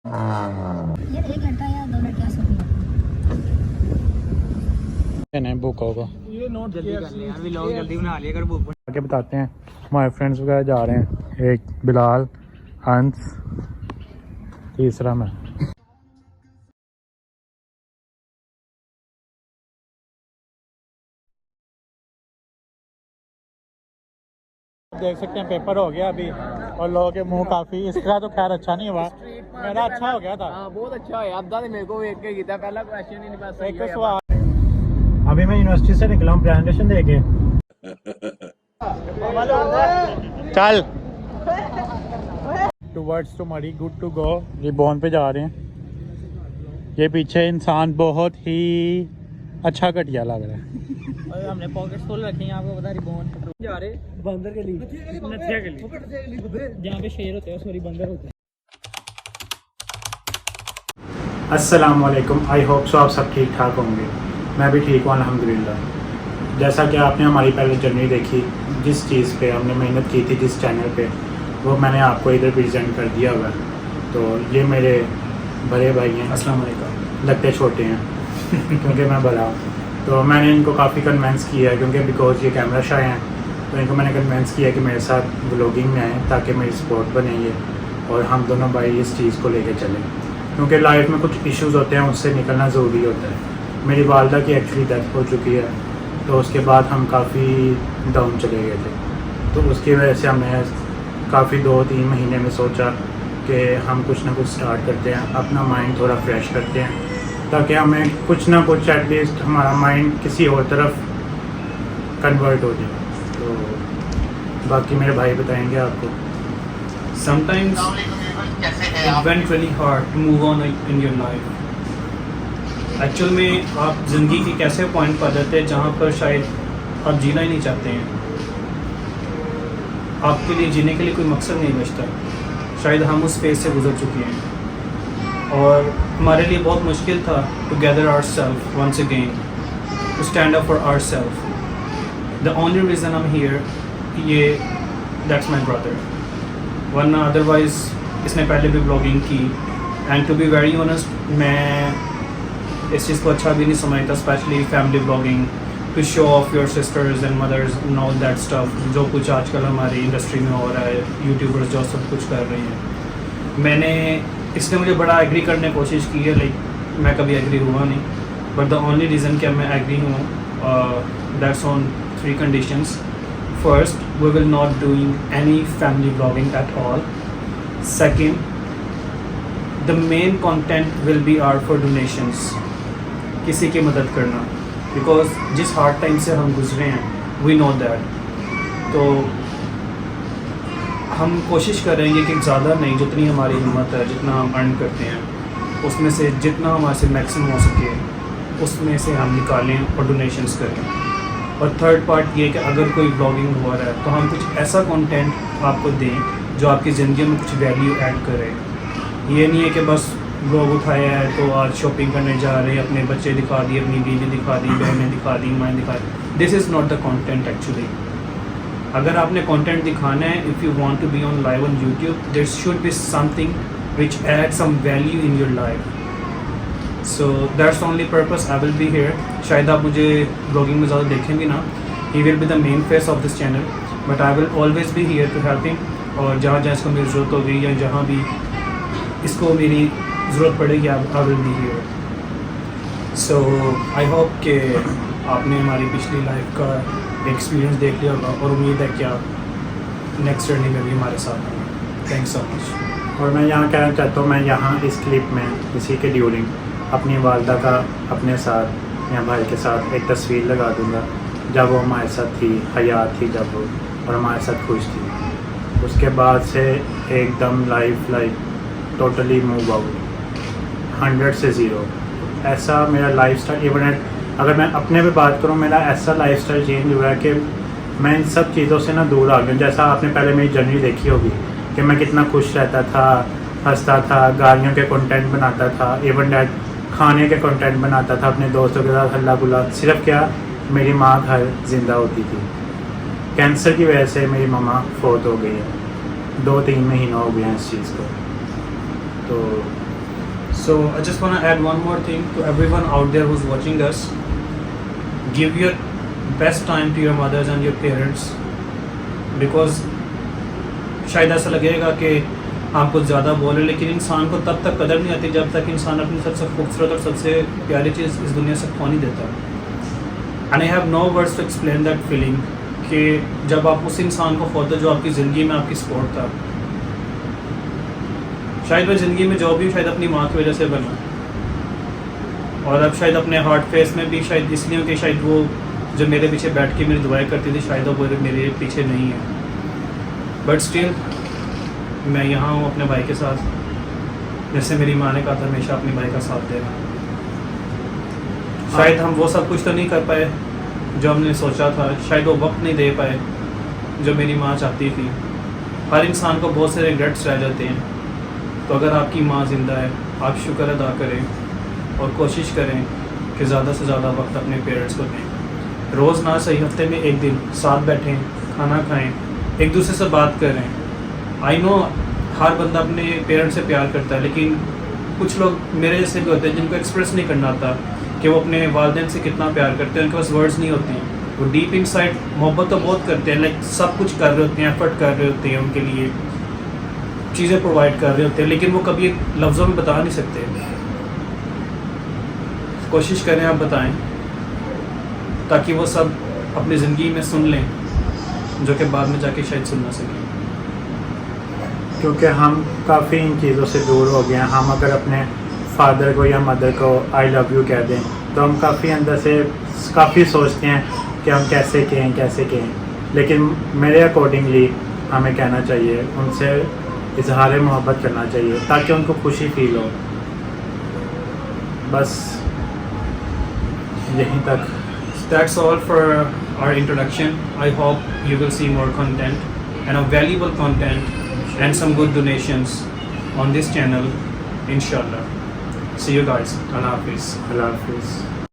यार 1 लड़का या 2 लड़कियां सोती नहीं बुक होगा। ये नोट जल्दी कर ले यार, व्लॉग जल्दी बना लिया कर बुक। आगे बताते हैं हमारे फ्रेंड्स वगैरह जा रहे हैं। एक बिलाल, हंस, तीसरा मैं। देख सकते हैं पेपर हो गया अभी और लोगों के मुंह काफी, इसका तो खैर अच्छा नहीं हुआ, मेरा अच्छा हो गया था। हाँ बहुत अच्छा है, अद्धा तो मेरे को देख के कीता, पहला क्वेश्चन ही नहीं पास एक सवाल, अभी मैं यूनिवर्सिटी से निकला हूँ प्रेजेंटेशन देके। चल टुवर्ड्स टू मरी, गुड टू गो। रिबॉन पे जा रहे हैं। ये पीछे इंसान बहुत ही अच्छा घटिया लग रहा है। और हमने पॉकेट्स खोल रखी हैं, आपको बता रिबॉन जा रहे बंदर के लिए, नथिया के लिए, जहाँ पे शेर होते हैं, सॉरी बंदर होते हैं। अस्सलाम वालेकुम, आई होप सो आप सब ठीक ठाक होंगे। मैं भी ठीक हूँ अल्हम्दुलिल्लाह। जैसा कि आपने हमारी पहले जर्नी देखी, जिस चीज़ पे हमने मेहनत की थी, जिस चैनल पे, वो मैंने आपको इधर प्रेजेंट कर दिया हुआ है। तो ये मेरे बड़े भाई हैं, अस्सलाम वालेकुम। लगते छोटे हैं क्योंकि मैं बड़ा हूँ। तो मैंने इनको काफ़ी कन्वेंस किया है क्योंकि बिकॉज ये कैमरा शाय हैं, तो इनको मैंने कन्वेंस किया कि मेरे साथ व्लॉगिंग में आएँ ताकि मेरी सपोर्ट बने ये, और हम दोनों भाई इस चीज़ को लेके चलें। क्योंकि लाइफ में कुछ इश्यूज़ होते हैं, उससे निकलना ज़रूरी होता है। मेरी वालदा की एक्चुअली डेथ हो चुकी है, तो उसके बाद हम काफ़ी डाउन चले गए थे। तो उसकी वजह से हमने काफ़ी 2-3 महीने में सोचा कि हम कुछ ना कुछ स्टार्ट करते हैं, अपना माइंड थोड़ा फ्रेश करते हैं, ताकि हमें कुछ ना कुछ एटलीस्ट हमारा माइंड किसी और तरफ कन्वर्ट हो जाए। तो बाकी मेरे भाई बताएंगे आपको। Sometimes it went really hard to move on in your life. Actual में आप ज़िंदगी के कैसे पॉइंट पर जाते हैं जहाँ पर शायद आप जीना ही नहीं चाहते हैं, आपके लिए जीने के लिए कोई मकसद नहीं बचता। शायद हम उस फेज से गुजर चुके हैं और हमारे लिए बहुत मुश्किल था to gather our self once again, to stand up for our self. The only reason I am here, ये दैट्स माई ब्रदर, वरना अदरवाइज़ इसने पहले भी ब्लॉगिंग की। And to be very honest, मैं इस चीज़ को अच्छा भी नहीं समझता, specially family blogging, to show off your sisters and mothers and all that stuff, जो कुछ आजकल हमारी इंडस्ट्री में हो रहा है, यूट्यूबर्स जो सब कुछ कर रहे हैं। मैंने इसने मुझे बड़ा एग्री करने की कोशिश की है, लाइक मैं कभी एग्री हुआ नहीं, बट द ओनली रीज़न कि मैं एग्री हूँ, that's on 3 conditions. First, we will not doing any family blogging at all. Second, the main content will be are for donations, किसी की मदद करना, बिकॉज जिस हार्ड टाइम से हम गुजरे हैं, वी नो दैट। तो हम कोशिश करेंगे कि ज़्यादा नहीं, जितनी हमारी हिम्मत है, जितना हम अर्न करते हैं, उसमें से जितना हमारे से मैक्सिमम हो सके उसमें से हम निकालें और डोनेशंस करें। और थर्ड पार्ट ये कि अगर कोई ब्लॉगिंग हो रहा है तो हम कुछ ऐसा कंटेंट आपको दें जो आपकी ज़िंदगी में कुछ वैल्यू ऐड करे। ये नहीं है कि बस ब्लॉग उठाया है तो आज शॉपिंग करने जा रहे हैं, अपने बच्चे दिखा दिए, अपनी बीवी दिखा दी, बहनें दिखा दी, माएँ दिखा दी। This is not the content actually. अगर आपने कंटेंट दिखाना है, if you want to be on live on YouTube, there should be something which add some value in your life. So that's only purpose I will be here. शायद आप मुझे blogging में ज़्यादा देखें भी ना, he will be the main face of this channel, but I will always be here to help him. और जहाँ जहाँ इसको मेरी ज़रूरत होगी या जहाँ भी इसको मेरी ज़रूरत पड़ेगी, आई will be here. So I hope कि आपने हमारी पिछली लाइफ का एक्सपीरियंस देख लिया होगा और उम्मीद है कि आप नेक्स्ट जर्नी में भी हमारे साथ होंगे। Thanks so much. और मैं यहाँ कहना चाहता हूँ, मैं यहाँ इस क्लिप में इसी के ड्यूरिंग अपनी वालदा का अपने साथ या भाई के साथ एक तस्वीर लगा दूँगा जब वो हमारे साथ थी, हयात थी जब वो, और हमारे साथ खुश थी। उसके बाद से एकदम लाइफ टोटली मूव आउट, 100 से 0। ऐसा मेरा लाइफ स्टाइल, इवन अगर मैं अपने पे बात करूँ, मेरा ऐसा लाइफ स्टाइल चेंज हुआ है कि मैं इन सब चीज़ों से ना दूर आ गया। जैसा आपने पहले मेरी जर्नी देखी होगी कि मैं कितना खुश रहता था, हंसता था, गाड़ियों के कंटेंट बनाता था, इवन डैट खाने के कंटेंट बनाता था अपने दोस्तों के साथ हल्ला गुल्ला। सिर्फ क्या, मेरी माँ घर ज़िंदा होती थी। कैंसर की वजह से मेरी मम्मा फौत हो गई है, 2-3 महीना हो गया इस चीज़ को। तो So I just want to add one more thing to everyone out there who's watching us. Give your best time to your mothers and your parents, because शायद ऐसा लगेगा कि आप कुछ ज़्यादा बोले, लेकिन इंसान को तब तक कदर नहीं आती जब तक इंसान अपनी सबसे खूबसूरत और सबसे प्यारी चीज़ इस दुनिया से खो नहीं देता. And I have no words to explain that feeling कि जब आप उस इंसान को खोते जो आपकी ज़िंदगी में आपकी सपोर्ट था. शायद मैं ज़िंदगी में जो भी शायद अपनी माँ की वजह से बना, और अब शायद अपने हार्ट फेस में भी शायद इसलिए कि शायद वो जो मेरे पीछे बैठ के मेरी दुआएं करती थी शायद वो मेरे पीछे नहीं है. बट स्टिल मैं यहाँ हूँ अपने भाई के साथ, जैसे मेरी माँ ने कहा था हमेशा अपने भाई का साथ देना. शायद हम वो सब कुछ तो नहीं कर पाए जो हमने सोचा था, शायद वो वक्त नहीं दे पाए जो मेरी माँ चाहती थी. हर इंसान को बहुत से रिग्रेट्स रह जाते हैं. तो अगर आपकी माँ ज़िंदा है, आप शुक्र अदा करें और कोशिश करें कि ज़्यादा से ज़्यादा वक्त अपने पेरेंट्स को दें. रोज़ ना सही, हफ्ते में एक दिन साथ बैठें, खाना खाएं, एक दूसरे से बात करें. आई नो हर बंदा अपने पेरेंट्स से प्यार करता है, लेकिन कुछ लोग मेरे जैसे भी होते हैं जिनको एक्सप्रेस नहीं करना आता कि वो अपने वालिदैन से कितना प्यार करते हैं. उनके पास वर्ड्स नहीं होते हैं. वो डीप इनसाइड मोहब्बत तो बहुत करते हैं, लाइक सब कुछ कर रहे होते हैं, एफर्ट कर रहे होते हैं, उनके लिए चीज़ें प्रोवाइड कर रहे होते हैं, लेकिन वो कभी लफ्ज़ों में बता नहीं सकते. कोशिश करें आप बताएं, ताकि वो सब अपनी ज़िंदगी में सुन लें, जो कि बाद में जाके शायद सुन ना सकें. क्योंकि हम काफ़ी इन चीज़ों से दूर हो गए हैं. हम अगर अपने फादर को या मदर को आई लव यू कह दें तो हम काफ़ी अंदर से काफ़ी सोचते हैं कि हम कैसे कहें. लेकिन मेरे अकॉर्डिंगली हमें कहना चाहिए, उनसे इजहार मोहब्बत करना चाहिए ताकि उनको खुशी फील हो. बस यहीं तक. That's all for our introduction. I hope you will see more content and a valuable content and some good donations on this channel, inshallah. See you guys. Allah Hafiz. अल्लाह हाफिज़.